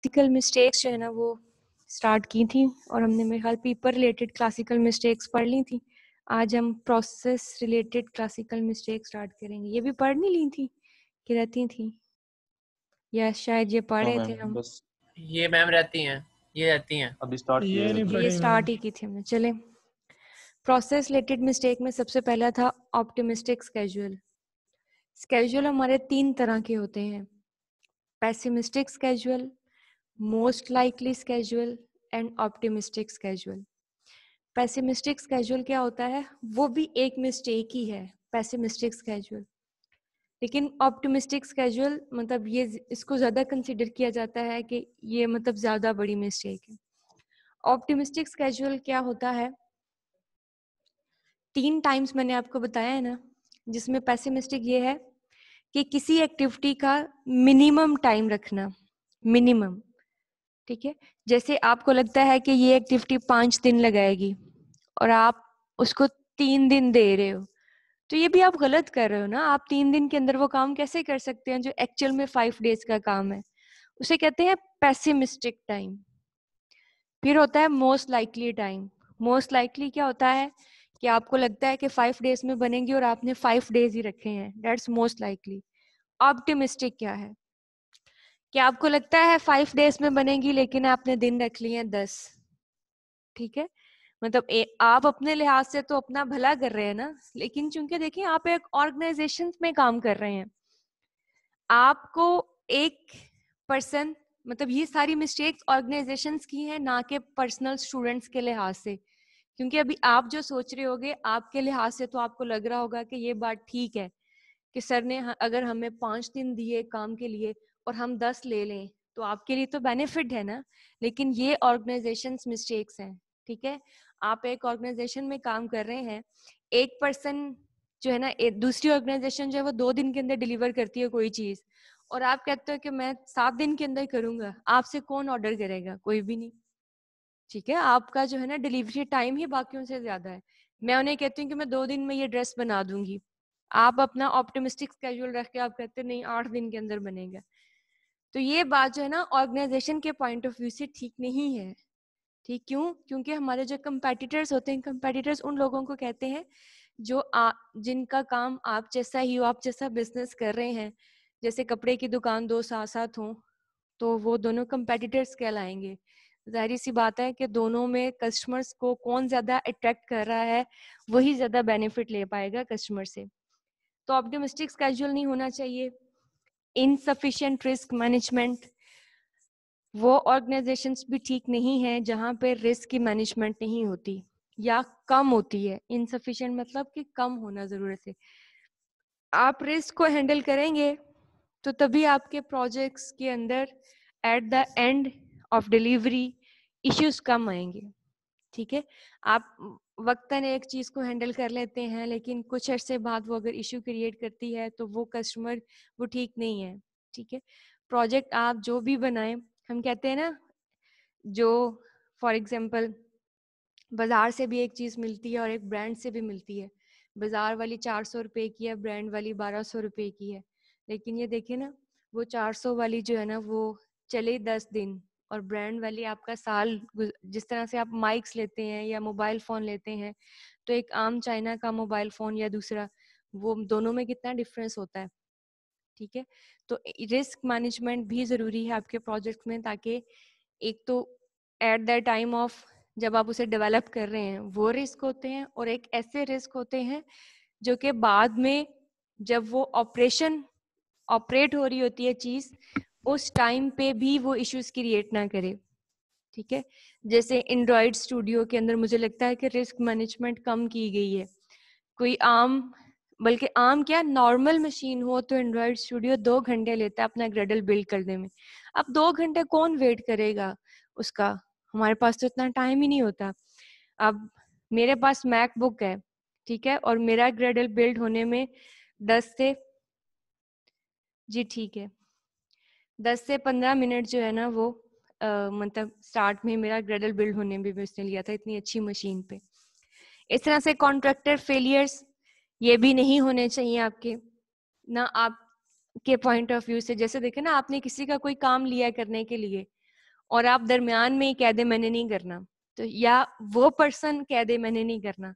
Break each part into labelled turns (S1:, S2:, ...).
S1: Classical mistakes जो है ना वो स्टार्ट की थी और हमने मेरे ख्याल पेपर रिलेटेड क्लासिकल मिस्टेक्स पढ़ ली थी। आज हम process related classical mistake start करेंगे। ये भी पढ़ नहीं ली थी कि रहती थी, या शायद ये
S2: नो
S1: पढ़े थे
S2: मैम,
S1: हम?
S2: बस
S3: ये मैम रहती हैं, ये रहती हैं।
S2: अभी स्टार्ट किए
S4: ये
S2: हैं
S4: नहीं
S2: अभी।
S1: ये
S4: पढ़ी
S1: स्टार्ट
S4: मैम।
S1: ही की थी हमने। चले, प्रोसेस रिलेटेड मिस्टेक में सबसे पहला था ऑप्टिमिस्टिक स्केड्यूल। स्केड्यूल हमारे 3 तरह के होते हैं, pessimistic schedule, most likely schedule and optimistic schedule. Pessimistic schedule क्या होता है? वो भी एक मिस्टेक ही है, पेसिमिस्टिक स्केड्यूल। लेकिन ऑप्टिमिस्टिक स्केड्यूल मतलब ये इसको ज्यादा कंसिडर किया जाता है कि ये मतलब ज्यादा बड़ी मिस्टेक है। ऑप्टिमिस्टिक स्केड्यूल क्या होता है? 3 टाइम्स मैंने आपको बताया है ना, जिसमें पेसिमिस्टिक ये है कि किसी एक्टिविटी का मिनिमम टाइम रखना, मिनिमम। ठीक है, जैसे आपको लगता है कि ये एक्टिविटी 5 दिन लगाएगी और आप उसको 3 दिन दे रहे हो, तो ये भी आप गलत कर रहे हो ना। आप 3 दिन के अंदर वो काम कैसे कर सकते हैं जो एक्चुअल में 5 डेज का काम है? उसे कहते हैं पेसिमिस्टिक टाइम। फिर होता है most likely time. Most likely क्या होता है कि आपको लगता है कि 5 डेज में बनेंगी और आपने 5 डेज ही रखे हैं, दैट्स मोस्ट लाइकली। ऑप्टिमिस्टिक क्या है कि आपको लगता है 5 डेज में बनेगी लेकिन आपने दिन रख लिए हैं 10। ठीक है, मतलब आप अपने लिहाज से तो अपना भला कर रहे हैं ना, लेकिन चूंकि देखिए आप एक ऑर्गेनाइजेशन में काम कर रहे हैं, आपको एक पर्सन, मतलब ये सारी मिस्टेक्स ऑर्गेनाइजेशंस की हैं, ना कि पर्सनल स्टूडेंट्स के लिहाज से। क्योंकि अभी आप जो सोच रहे होगे आपके लिहाज से तो आपको लग रहा होगा कि ये बात ठीक है कि सर ने अगर हमें 5 दिन दिए काम के लिए और हम 10 ले लें तो आपके लिए तो बेनिफिट है ना। लेकिन ये ऑर्गेनाइजेशंस मिस्टेक्स हैं। ठीक है, आप एक ऑर्गेनाइजेशन में काम कर रहे हैं, एक पर्सन जो है ना, दूसरी ऑर्गेनाइजेशन जो है वो 2 दिन के अंदर डिलीवर करती है कोई चीज, और आप कहते हो कि मैं 7 दिन के अंदर करूंगा। आपसे कौन ऑर्डर करेगा? कोई भी नहीं। ठीक है, आपका जो है ना डिलीवरी टाइम ही बाकियों से ज्यादा है। मैं उन्हें कहती हूँ कि मैं 2 दिन में ये ड्रेस बना दूंगी, आप अपना ऑप्टिमिस्टिक स्केड्यूल रख के आप कहते नहीं 8 दिन के अंदर बनेगा। तो ये बात जो है ना ऑर्गेनाइजेशन के पॉइंट ऑफ व्यू से ठीक नहीं है। ठीक क्यों? क्योंकि हमारे जो कंपेटिटर्स होते हैं, कंपेटिटर्स उन लोगों को कहते हैं जो जिनका काम आप जैसा ही हो, आप जैसा बिजनेस कर रहे हैं। जैसे कपड़े की दुकान 2 साथ साथ हों तो वो दोनों कंपेटिटर्स कहलाएंगे। जाहिर सी बात है कि दोनों में कस्टमर्स को कौन ज्यादा अट्रैक्ट कर रहा है वही ज्यादा बेनिफिट ले पाएगा कस्टमर से। तो ऑप्टिमिस्टिक स्केड्यूल नहीं होना चाहिए। इनसफिशिएंट रिस्क मैनेजमेंट, वो ऑर्गेनाइजेशंस भी ठीक नहीं है जहां पे रिस्क की मैनेजमेंट नहीं होती या कम होती है। इनसफिशिएंट मतलब कि कम होना जरूरत है। आप रिस्क को हैंडल करेंगे तो तभी आपके प्रोजेक्ट्स के अंदर at the end of delivery issues कम आएंगे। ठीक है, आप वक्तन एक चीज को हैंडल कर लेते हैं लेकिन कुछ अरसे बाद वो अगर इश्यू क्रिएट करती है तो वो कस्टमर वो ठीक नहीं है। ठीक है, प्रोजेक्ट आप जो भी बनाएं, हम कहते हैं ना, जो फॉर एग्जांपल बाजार से भी एक चीज मिलती है और एक ब्रांड से भी मिलती है। बाजार वाली 400 रुपए की है, ब्रांड वाली 1200 रुपए की है। लेकिन ये देखिए ना, वो 400 वाली जो है ना वो चले 10 दिन और ब्रांड वाली आपका साल। जिस तरह से आप माइक्स लेते हैं या मोबाइल फोन लेते हैं, तो एक आम चाइना का मोबाइल फोन या दूसरा, वो दोनों में कितना डिफरेंस होता है। ठीक है, तो रिस्क मैनेजमेंट भी जरूरी है आपके प्रोजेक्ट में, ताकि एक तो एट द टाइम ऑफ जब आप उसे डेवलप कर रहे हैं वो रिस्क होते हैं, और एक ऐसे रिस्क होते हैं जो कि बाद में जब वो ऑपरेट हो रही होती है चीज, उस टाइम पे भी वो इश्यूज क्रिएट ना करे। ठीक है, जैसे एंड्रॉइड स्टूडियो के अंदर मुझे लगता है कि रिस्क मैनेजमेंट कम की गई है। कोई बल्कि आम क्या, नॉर्मल मशीन हो तो एंड्रॉइड स्टूडियो 2 घंटे लेता है अपना ग्रेडल बिल्ड करने में। अब 2 घंटे कौन वेट करेगा उसका? हमारे पास तो इतना टाइम ही नहीं होता। अब मेरे पास मैकबुक है, ठीक है, और मेरा ग्रेडल बिल्ड होने में 10 से जी ठीक है 10 से 15 मिनट जो है ना वो मतलब स्टार्ट में मेरा ग्रेडल बिल्ड होने में भी उसने लिया था, इतनी अच्छी मशीन पे। इस तरह से कॉन्ट्रैक्टर फेलियर्स ये भी नहीं होने चाहिए आपके ना, आपके पॉइंट ऑफ व्यू से। जैसे देखे ना, आपने किसी का कोई काम लिया करने के लिए, और आप दरमियान में ही कह दे मैंने नहीं करना, तो या वो पर्सन कह दे मैंने नहीं करना,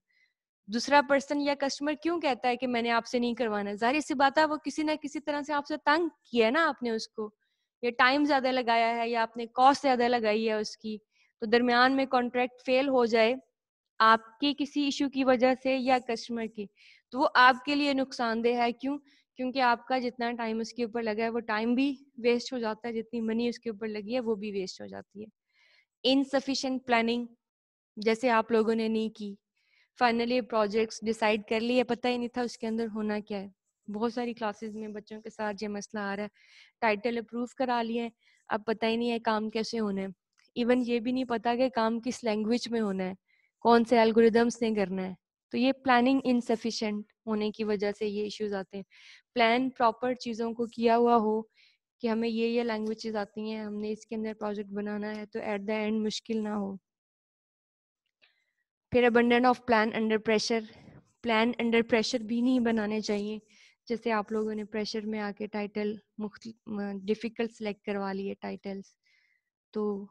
S1: दूसरा पर्सन या कस्टमर क्यों कहता है कि मैंने आपसे नहीं करवाना, जाहिर सी बात है वो किसी ना किसी तरह से आपसे तंग किया है ना आपने उसको, या टाइम ज्यादा लगाया है या आपने कॉस्ट ज्यादा लगाई है उसकी, तो दरमियान में कॉन्ट्रैक्ट फेल हो जाए आपके किसी इशू की वजह से या कस्टमर की, तो वो आपके लिए नुकसानदेह है। क्यों? क्योंकि आपका जितना टाइम उसके ऊपर लगा है वो टाइम भी वेस्ट हो जाता है, जितनी मनी उसके ऊपर लगी है वो भी वेस्ट हो जाती है। इनसफिशिएंट प्लानिंग, जैसे आप लोगों ने नहीं की, फाइनली प्रोजेक्ट्स डिसाइड कर लिए, पता ही नहीं था उसके अंदर होना क्या है। बहुत सारी क्लासेस में बच्चों के साथ ये मसला आ रहा है, टाइटल अप्रूव करा लिए, अब पता ही नहीं है काम कैसे होना है, इवन ये भी नहीं पता कि काम किस लैंग्वेज में होना है, कौन से एल्गोरिदम्स ने करना है। तो ये प्लानिंग इनसफिशिएंट होने की वजह से ये इश्यूज आते हैं। प्लान प्रॉपर चीज़ों को किया हुआ हो कि हमें ये लैंग्वेजेस आती हैं, हमने इसके अंदर प्रोजेक्ट बनाना है, तो एट द एंड मुश्किल ना हो। फिर abundant of plan under pressure, plan under pressure भी नहीं बनाने चाहिए। जैसे आप लोगों ने प्रेशर में आके टाइटल डिफिकल्ट सेलेक्ट करवा लिए टाइटल्स, तो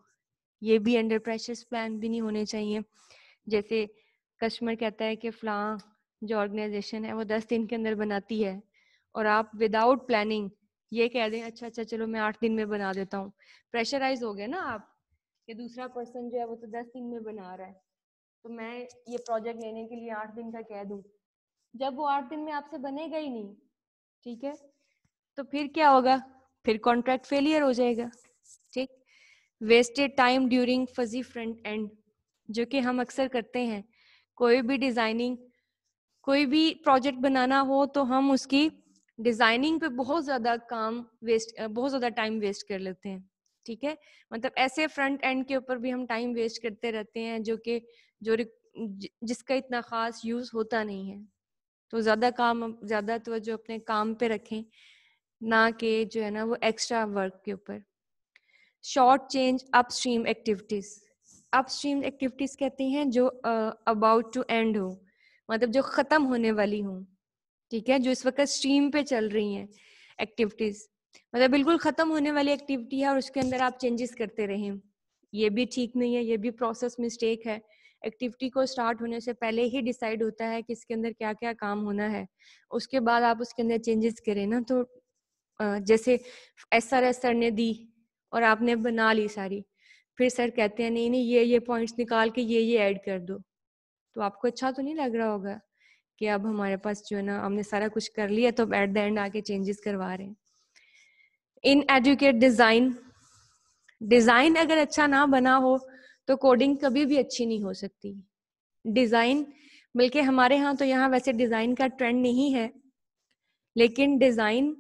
S1: ये भी अंडर प्रेशर प्लान भी नहीं होने चाहिए। जैसे कस्टमर कहता है कि फलां जो ऑर्गेनाइजेशन है वो 10 दिन के अंदर बनाती है, और आप विदाउट प्लानिंग ये कह दें अच्छा अच्छा चलो मैं 8 दिन में बना देता हूँ, प्रेशराइज हो गए ना आप कि दूसरा पर्सन जो है वो तो 10 दिन में बना रहा है, तो मैं ये प्रोजेक्ट लेने के लिए 8 दिन का कह दूं, जब वो 8 दिन में आपसे बनेगा ही नहीं, ठीक है, तो फिर क्या होगा, फिर कॉन्ट्रैक्ट फेलियर हो जाएगा। ठीक। Wasted time during fuzzy front end, जो कि हम अक्सर करते हैं, कोई भी डिजाइनिंग, कोई भी प्रोजेक्ट बनाना हो तो हम उसकी डिजाइनिंग पे बहुत ज्यादा बहुत ज्यादा टाइम वेस्ट कर लेते हैं। ठीक है, मतलब ऐसे फ्रंट एंड के ऊपर भी हम टाइम वेस्ट करते रहते हैं जो कि जिसका इतना खास यूज होता नहीं है। तो ज्यादा तवज्जो अपने काम पे रखें, ना कि जो है ना वो एक्स्ट्रा वर्क के ऊपर। Short change upstream activities, upstream activities कहते हैं जो अबाउट टू एंड हो, मतलब जो खत्म होने वाली हो, ठीक है, जो इस वक्त स्ट्रीम पे चल रही हैं एक्टिविटीज, मतलब बिल्कुल खत्म होने वाली एक्टिविटी है और उसके अंदर आप चेंजेस करते रहें, ये भी ठीक नहीं है, ये भी प्रोसेस मिस्टेक है। एक्टिविटी को स्टार्ट होने से पहले ही डिसाइड होता है कि इसके अंदर क्या क्या काम होना है, उसके बाद आप उसके अंदर चेंजेस करें ना। तो जैसे एसआरएस सर ने दी और आपने बना ली सारी, फिर सर कहते हैं नहीं नहीं ये पॉइंट्स निकाल के ये ऐड कर दो, तो आपको अच्छा तो नहीं लग रहा होगा कि अब हमारे पास जो है ना हमने सारा कुछ कर लिया, तो एट द एंड आके चेंजेस करवा रहे हैं। इन एजुकेट डिजाइन, डिजाइन अगर अच्छा ना बना हो तो कोडिंग कभी भी अच्छी नहीं हो सकती। डिजाइन, बल्कि हमारे यहाँ तो यहाँ वैसे डिजाइन का ट्रेंड नहीं है, लेकिन डिजाइन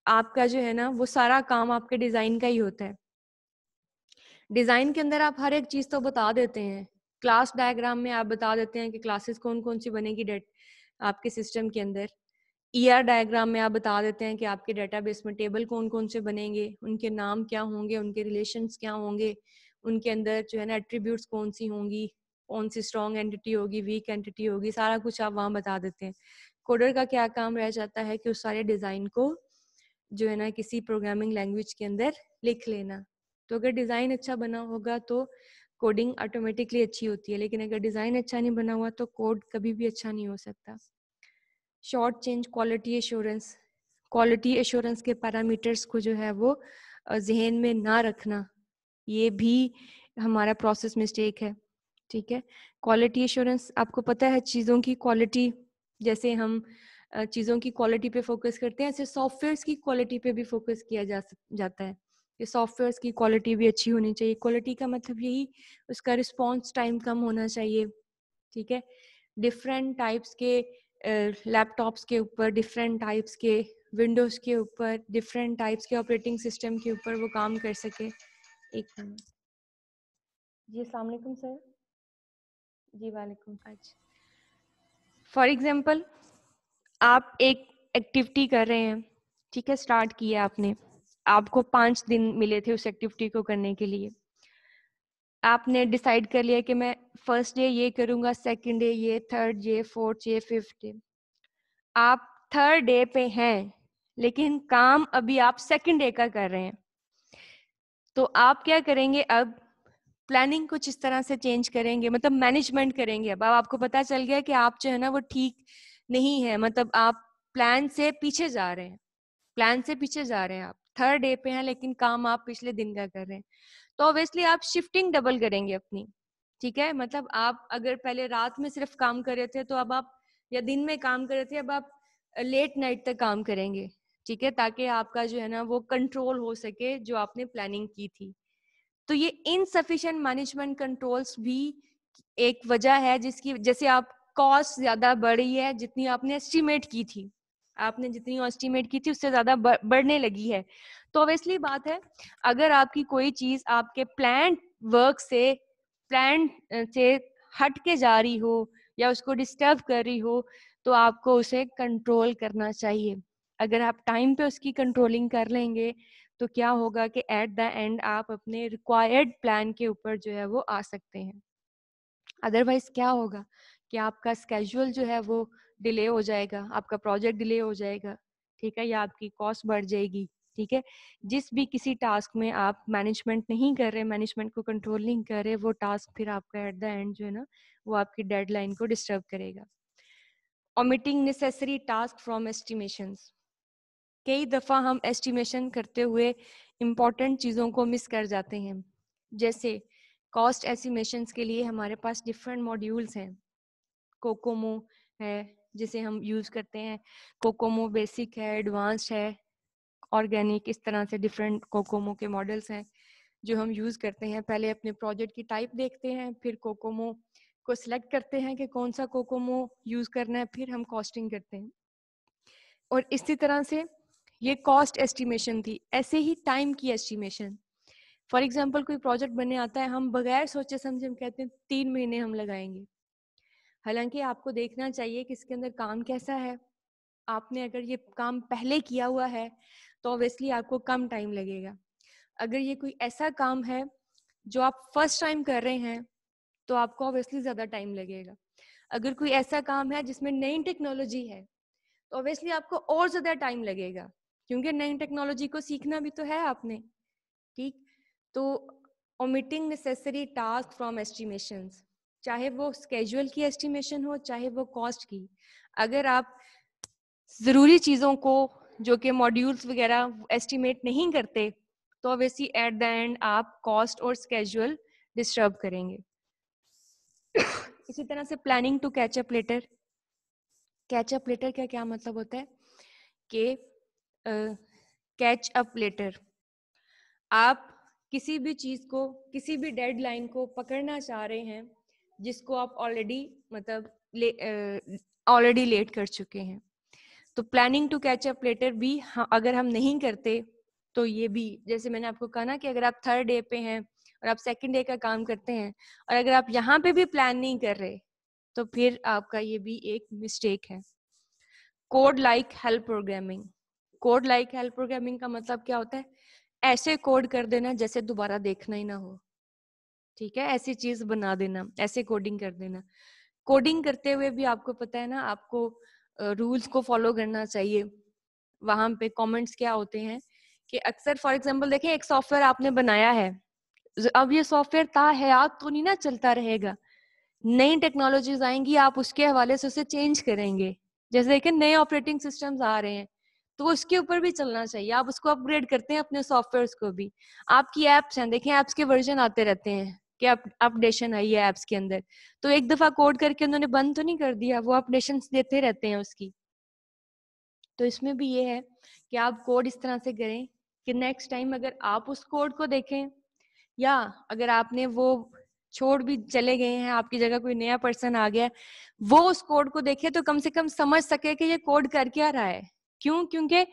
S1: आपका जो है ना वो सारा काम आपके डिजाइन का ही होता है। डिजाइन के अंदर आप हर एक चीज तो बता देते हैं, क्लास डायग्राम में आप बता देते हैं कि क्लासेस कौन कौन सी बनेगी डेट आपके सिस्टम के अंदर, ईआर डायग्राम में आप बता देते हैं कि आपके डेटाबेस में टेबल कौन कौन से बनेंगे, उनके नाम क्या होंगे, उनके रिलेशंस क्या होंगे, उनके अंदर जो है ना एट्रीब्यूट्स कौन सी होंगी, कौन सी स्ट्रॉन्ग एंटिटी होगी, वीक एंटिटी होगी, सारा कुछ आप वहाँ बता देते हैं। कोडर का क्या काम रह जाता है कि उस सारे डिज़ाइन को जो है ना किसी प्रोग्रामिंग लैंग्वेज के अंदर लिख लेना। तो अगर डिज़ाइन अच्छा बना होगा तो कोडिंग ऑटोमेटिकली अच्छी होती है, लेकिन अगर डिज़ाइन अच्छा नहीं बना हुआ तो कोड कभी भी अच्छा नहीं हो सकता। Short change quality assurance, quality assurance के पैरामीटर्स को जो है वो जहन में ना रखना, ये भी हमारा प्रोसेस मिस्टेक है। ठीक है, क्वालिटी एश्योरेंस आपको पता है चीज़ों की क्वालिटी, जैसे हम चीज़ों की क्वालिटी पे फोकस करते हैं, ऐसे सॉफ्टवेयर्स की क्वालिटी पे भी फोकस किया जाता है कि सॉफ्टवेयर्स की क्वालिटी भी अच्छी होनी चाहिए। क्वालिटी का मतलब यही उसका रिस्पॉन्स टाइम कम होना चाहिए। ठीक है, डिफरेंट टाइप्स के लैपटॉप्स के ऊपर, डिफरेंट टाइप्स के विंडोज़ के ऊपर, डिफरेंट टाइप्स के ऑपरेटिंग सिस्टम के ऊपर वो काम कर सके। एक मिनट जी, अस्सलाम वालेकुम सर। जी वालेकुम। अच्छा, फॉर एग्जांपल आप एक एक्टिविटी कर रहे हैं, ठीक है, स्टार्ट किया आपने, आपको 5 दिन मिले थे उस एक्टिविटी को करने के लिए। आपने डिसाइड कर लिया कि मैं फर्स्ट डे ये करूँगा, सेकंड डे ये, third day, fourth day, fifth day. आप थर्ड डे पे हैं लेकिन काम अभी आप सेकंड डे का कर रहे हैं, तो आप क्या करेंगे, अब प्लानिंग कुछ इस तरह से चेंज करेंगे, मतलब मैनेजमेंट करेंगे। अब आपको पता चल गया कि आप जो है ना वो ठीक नहीं है, मतलब आप प्लान से पीछे जा रहे हैं, प्लान से पीछे जा रहे हैं, आप थर्ड डे पे हैं लेकिन काम आप पिछले दिन का कर रहे हैं। तो ऑब्वियसली आप शिफ्टिंग डबल करेंगे अपनी, ठीक है। मतलब आप अगर पहले रात में सिर्फ काम कर रहे थे तो अब आप, या दिन में काम कर रहे थे, अब आप लेट नाइट तक काम करेंगे, ठीक है, ताकि आपका जो है ना वो कंट्रोल हो सके जो आपने प्लानिंग की थी। तो ये इनसफिशिएंट मैनेजमेंट कंट्रोल्स भी एक वजह है जिसकी, जैसे आप कॉस्ट ज्यादा बढ़ी है, जितनी आपने एस्टिमेट की थी, आपने जितनी एस्टिमेट की थी उससे ज्यादा बढ़ने लगी है। तो ऑब्वियसली बात है, अगर आपकी कोई चीज आपके प्लान वर्क से, प्लान से हट के जा रही हो या उसको डिस्टर्ब कर रही हो, तो आपको उसे कंट्रोल करना चाहिए। अगर आप टाइम पे उसकी कंट्रोलिंग कर लेंगे तो क्या होगा कि एट द एंड आप अपने रिक्वायर्ड प्लान के ऊपर जो है वो आ सकते हैं। अदरवाइज क्या होगा कि आपका स्केड्यूल जो है वो डिले हो जाएगा, आपका प्रोजेक्ट डिले हो जाएगा, ठीक है, या आपकी कॉस्ट बढ़ जाएगी, ठीक है। जिस भी किसी टास्क में आप मैनेजमेंट नहीं कर रहे, मैनेजमेंट को कंट्रोल नहीं कर रहे, वो टास्क फिर आपका एट द एंड जो है ना वो आपकी डेडलाइन को डिस्टर्ब करेगा। Omitting necessary task from estimations, कई दफ़ा हम एस्टिमेशन करते हुए इम्पॉर्टेंट चीज़ों को मिस कर जाते हैं। जैसे कॉस्ट एस्टिमेशंस के लिए हमारे पास डिफरेंट मॉड्यूल्स हैं, कोकोमो है जिसे हम यूज़ करते हैं, कोकोमो बेसिक है, एडवांस्ड है, ऑर्गेनिक, इस तरह से डिफरेंट कोकोमो के मॉडल्स हैं जो हम यूज़ करते हैं। पहले अपने प्रोजेक्ट की टाइप देखते हैं, फिर कोकोमो को सिलेक्ट करते हैं कि कौन सा कोकोमो यूज़ करना है, फिर हम कॉस्टिंग करते हैं। और इसी तरह से ये कॉस्ट एस्टिमेशन थी, ऐसे ही टाइम की एस्टिमेशन। फॉर एग्जांपल कोई प्रोजेक्ट बनने आता है, हम बगैर सोचे समझे हम कहते हैं 3 महीने हम लगाएंगे। हालांकि आपको देखना चाहिए कि इसके अंदर काम कैसा है। आपने अगर ये काम पहले किया हुआ है तो ऑब्वियसली आपको कम टाइम लगेगा। अगर ये कोई ऐसा काम है जो आप फर्स्ट टाइम कर रहे हैं तो आपको ऑब्वियसली ज़्यादा टाइम लगेगा। अगर कोई ऐसा काम है जिसमें नई टेक्नोलॉजी है तो ऑब्वियसली आपको और ज़्यादा टाइम लगेगा, क्योंकि नई टेक्नोलॉजी को सीखना भी तो है आपने, ठीक। तो omitting necessary task from estimations, चाहे वो स्केड्यूल की एस्टिमेशन हो चाहे वो कॉस्ट की, अगर आप ज़रूरी चीज़ों को जो कि मॉड्यूल्स वगैरह एस्टिमेट नहीं करते तो ऑब्वियसली एट द एंड आप कॉस्ट और स्केड्यूल डिस्टर्ब करेंगे। इसी तरह से planning to catch up later, catch up later का क्या मतलब होता है कि कैच अप लेटर, आप किसी भी चीज को, किसी भी डेडलाइन को पकड़ना चाह रहे हैं जिसको आप ऑलरेडी मतलब ऑलरेडी लेट कर चुके हैं। तो planning to catch up later भी अगर हम नहीं करते तो ये भी, जैसे मैंने आपको कहा ना कि अगर आप थर्ड डे पे हैं और आप सेकंड डे का काम करते हैं और अगर आप यहाँ पे भी प्लान नहीं कर रहे तो फिर आपका ये भी एक मिस्टेक है। Code like help programming, code like help programming का मतलब क्या होता है, ऐसे कोड कर देना जैसे दोबारा देखना ही ना हो, ठीक है, ऐसी चीज बना देना, ऐसे कोडिंग कर देना। कोडिंग करते हुए भी आपको पता है ना, आपको रूल्स को फॉलो करना चाहिए। वहां पे कमेंट्स क्या होते हैं कि अक्सर फॉर एग्जांपल देखें, एक सॉफ्टवेयर आपने बनाया है, अब ये सॉफ्टवेयर ताहयात तो नहीं ना चलता रहेगा, नई टेक्नोलॉजीज आएंगी, आप उसके हवाले से उसे चेंज करेंगे। जैसे देखें नए ऑपरेटिंग सिस्टम्स आ रहे हैं तो उसके ऊपर भी चलना चाहिए, आप उसको अपग्रेड करते हैं अपने सॉफ्टवेयर को भी। आपकी एप्स हैं, देखें एप्स के वर्जन आते रहते हैं कि अपडेशन आई है एप्स के अंदर, तो एक दफा कोड करके उन्होंने बंद तो नहीं कर दिया, वो अपडेशन देते रहते हैं उसकी। तो इसमें भी ये है कि आप कोड इस तरह से करें कि नेक्स्ट टाइम अगर आप उस कोड को देखें, या अगर आपने वो छोड़ भी चले गए हैं, आपकी जगह कोई नया पर्सन आ गया, वो उस कोड को देखे तो कम से कम समझ सके कि ये कोड कर क्या रहा है। क्यों? क्योंकि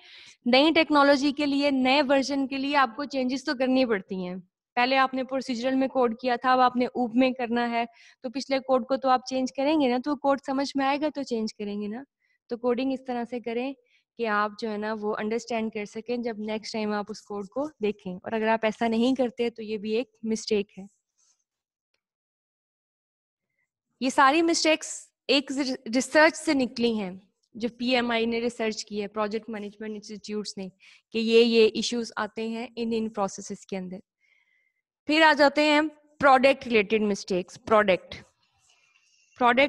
S1: नई टेक्नोलॉजी के लिए, नए वर्जन के लिए आपको चेंजेस तो करनी पड़ती हैं। पहले आपने प्रोसीजरल में कोड किया था, अब आपने ऊप में करना है, तो पिछले कोड को तो आप चेंज करेंगे ना, तो कोड समझ में आएगा तो चेंज करेंगे ना। तो कोडिंग इस तरह से करें कि आप जो है ना वो अंडरस्टैंड कर सकें जब नेक्स्ट टाइम आप उस कोड को देखें, और अगर आप ऐसा नहीं करते तो ये भी एक मिस्टेक है। ये सारी मिस्टेक्स एक रिसर्च से निकली हैं, जो पीएमआई ने रिसर्च की है, प्रोजेक्ट मैनेजमेंट इंस्टीट्यूट्स ने, कि ये इश्यूज आते हैं इन प्रोसेसेस के अंदर। फिर आ जाते हैं product related mistakes. Product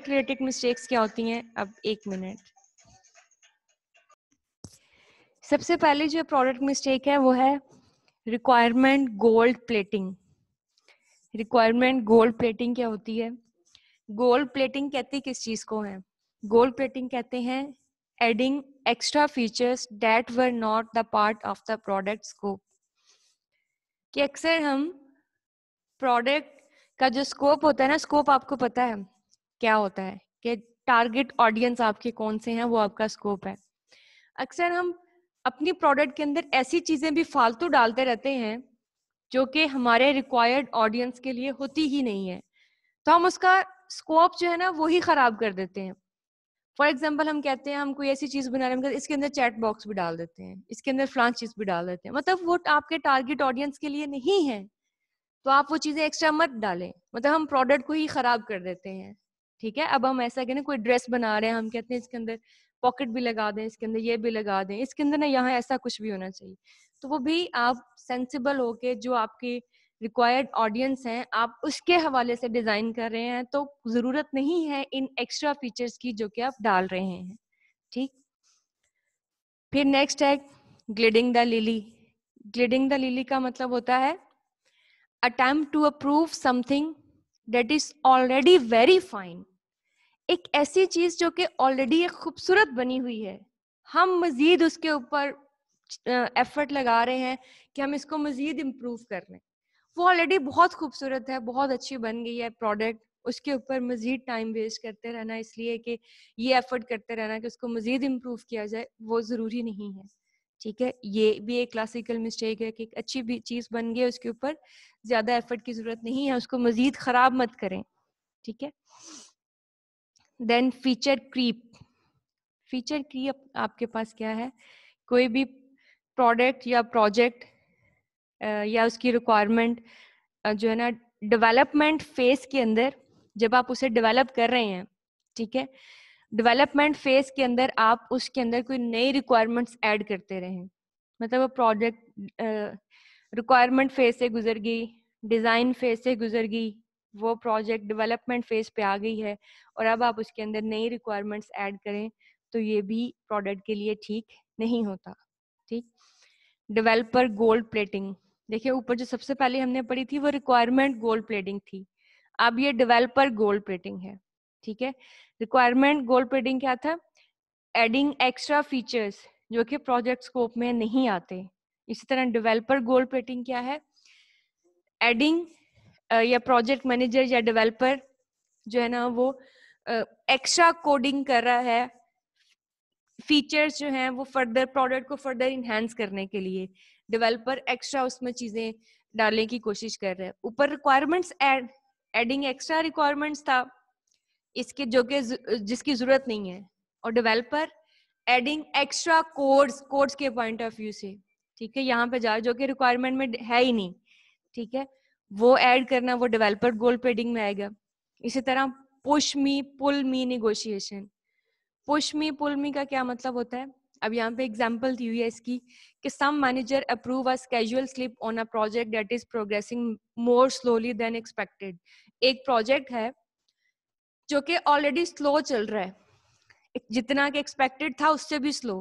S1: related mistakes क्या होती हैं? अब 1 मिनट। सबसे पहले जो प्रोडक्ट मिस्टेक है वो है requirement gold plating. Requirement gold plating क्या होती है? गोल्ड प्लेटिंग कहते किस चीज को है? गोल्ड प्लेटिंग कहते हैं adding extra features that were not the part of the product scope. कि अक्सर हम प्रोडक्ट का जो स्कोप होता है ना, स्कोप आपको पता है क्या होता है? कि टारगेट ऑडियंस आपके कौन से हैं, वो आपका स्कोप है। अक्सर हम अपनी प्रोडक्ट के अंदर ऐसी चीजें भी फालतू डालते रहते हैं जो कि हमारे रिक्वायर्ड ऑडियंस के लिए होती ही नहीं है, तो हम उसका स्कोप जो है ना वो ही खराब कर देते हैं। फॉर एग्जाम्पल हम कहते हैं हम कोई ऐसी चीज बना रहे हैं, इसके अंदर चैट बॉक्स भी डाल देते हैं, इसके अंदर फलां चीज भी डाल देते हैं, मतलब वो आपके टारगेट ऑडियंस के लिए नहीं है, तो आप वो चीजें एक्स्ट्रा मत डालें, मतलब हम प्रोडक्ट को ही खराब कर देते हैं। ठीक है, अब हम ऐसा करें कोई ड्रेस बना रहे हैं, हम कहते हैं इसके अंदर पॉकेट भी लगा दें, इसके अंदर ये भी लगा दें, इसके अंदर ना यहाँ ऐसा कुछ भी होना चाहिए, तो वो भी आप सेंसिबल होके जो आपकी रिक्वायर्ड ऑडियंस हैं आप उसके हवाले से डिजाइन कर रहे हैं, तो जरूरत नहीं है इन एक्स्ट्रा फीचर्स की जो कि आप डाल रहे हैं। ठीक, फिर नेक्स्ट है ग्लिडिंग द लिली। ग्लिडिंग द लिली का मतलब होता है attempt to approve something that is already very fine। एक ऐसी चीज जो कि ऑलरेडी एक खूबसूरत बनी हुई है, हम मजीद उसके ऊपर एफर्ट लगा रहे हैं कि हम इसको मजीद इम्प्रूव कर लें। वो ऑलरेडी बहुत खूबसूरत है, बहुत अच्छी बन गई है प्रोडक्ट, उसके ऊपर मजीद टाइम वेस्ट करते रहना इसलिए कि ये एफर्ट करते रहना कि उसको मजीद इम्प्रूव किया जाए, वो ज़रूरी नहीं है। ठीक है, ये भी एक क्लासिकल मिस्टेक है कि एक अच्छी भी चीज़ बन गई उसके ऊपर ज़्यादा एफर्ट की ज़रूरत नहीं है, उसको मजीद ख़राब मत करें। ठीक है, then feature creep. Feature creep आपके पास क्या है? कोई भी प्रोडक्ट या प्रोजेक्ट या उसकी रिक्वायरमेंट जो है ना डेवलपमेंट फेज के अंदर जब आप उसे डेवलप कर रहे हैं, ठीक है, डेवलपमेंट फेज के अंदर आप उसके अंदर कोई नई रिक्वायरमेंट्स ऐड करते रहें, मतलब वो प्रोजेक्ट रिक्वायरमेंट फेज से गुजर गई, डिज़ाइन फेज से गुजर गई, वो प्रोजेक्ट डेवलपमेंट फेज पे आ गई है और अब आप उसके अंदर नई रिक्वायरमेंट्स ऐड करें, तो ये भी प्रोडक्ट के लिए ठीक नहीं होता। ठीक, डेवलपर गोल्ड प्लेटिंग। देखिए ऊपर जो सबसे पहले हमने पढ़ी थी वो रिक्वायरमेंट गोल्ड प्लेटिंग थी, अब ये डेवलपर गोल्ड प्लेटिंग है। ठीक है, रिक्वायरमेंट गोल्ड प्लेटिंग क्या था? एडिंग एक्स्ट्रा फीचर्स जो कि प्रोजेक्ट स्कोप में नहीं आते। इसी तरह डेवलपर गोल्ड प्लेटिंग क्या है? एडिंग या प्रोजेक्ट मैनेजर या डेवलपर जो है ना वो एक्स्ट्रा कोडिंग कर रहा है, फीचर्स जो हैं वो फर्दर प्रोडक्ट को फर्दर इनहेंस करने के लिए डेवलपर एक्स्ट्रा उसमें चीजें डालने की कोशिश कर रहे हैं। ऊपर रिक्वायरमेंट्स एडिंग एक्स्ट्रा रिक्वायरमेंट्स था इसके जो कि जिसकी जरूरत नहीं है, और डेवलपर एडिंग एक्स्ट्रा कोड्स के पॉइंट ऑफ व्यू से, ठीक है, यहाँ पे जा जो कि रिक्वायरमेंट में है ही नहीं, ठीक है, वो ऐड करना वो डेवलपर गोल पेडिंग में आएगा। इसी तरह पुश मी पुल मी निगोशिएशन। पुश मी पुल मी का क्या मतलब होता है? अब यहाँ पे एग्जांपल दी हुई है इसकी कि some manager approve a schedule slip on a project that is progressing more slowly than expected. एक प्रोजेक्ट है जो कि ऑलरेडी स्लो चल रहा है, जितना कि एक्सपेक्टेड था उससे भी स्लो,